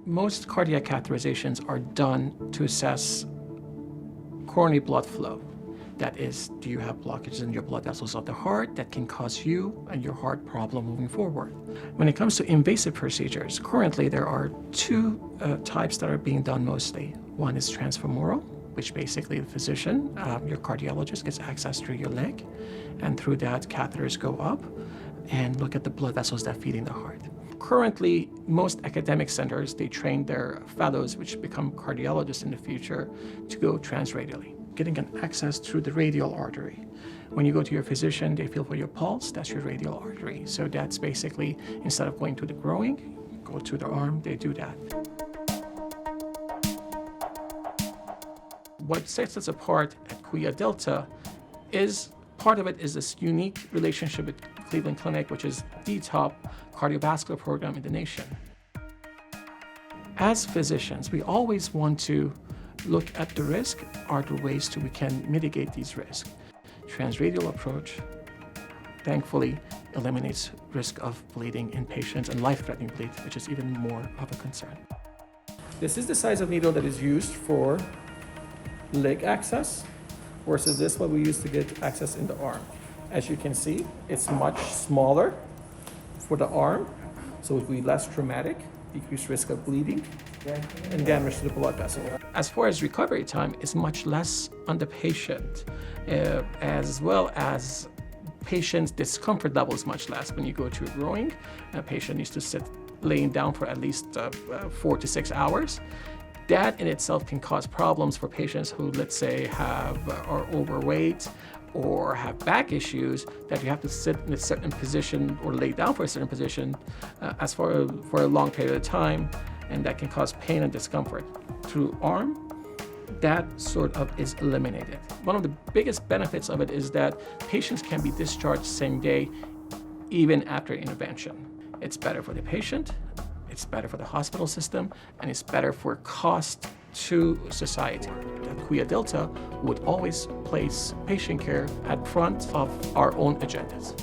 Most cardiac catheterizations are done to assess coronary blood flow. That is, do you have blockages in your blood vessels of the heart that can cause you and your heart problem moving forward? When it comes to invasive procedures, currently there are two types that are being done mostly. One is transfemoral, which basically the physician, your cardiologist, gets access through your leg, and through that catheters go up and look at the blood vessels that feed in the heart. Currently, most academic centers, they train their fellows, which become cardiologists in the future, to go transradially, getting an access through the radial artery. When you go to your physician, they feel for your pulse, that's your radial artery. So that's basically, instead of going to the groin, go to the arm, they do that. What sets us apart at Kaweah Delta is, part of it is this unique relationship with Cleveland Clinic, which is the top cardiovascular program in the nation. As physicians, we always want to look at the risk. Are there ways we can mitigate these risks? Transradial approach, thankfully, eliminates risk of bleeding in patients and life-threatening bleed, which is even more of a concern. This is the size of needle that is used for leg access versus this what we use to get access in the arm. As you can see, it's much smaller for the arm, so it will be less traumatic, decreased risk of bleeding, and damage to the blood vessel. As far as recovery time, it's much less on the patient, as well as patient's discomfort level is much less. When you go to a groin, a patient needs to sit laying down for at least 4 to 6 hours. That in itself can cause problems for patients who, let's say, are overweight or have back issues, that you have to sit in a certain position or lay down for a certain position for a long period of time, and that can cause pain and discomfort. Through arm, that sort of is eliminated. One of the biggest benefits of it is that patients can be discharged same day, even after intervention. It's better for the patient, it's better for the hospital system, and it's better for cost to society. At Kaweah Delta would always place patient care at front of our own agendas.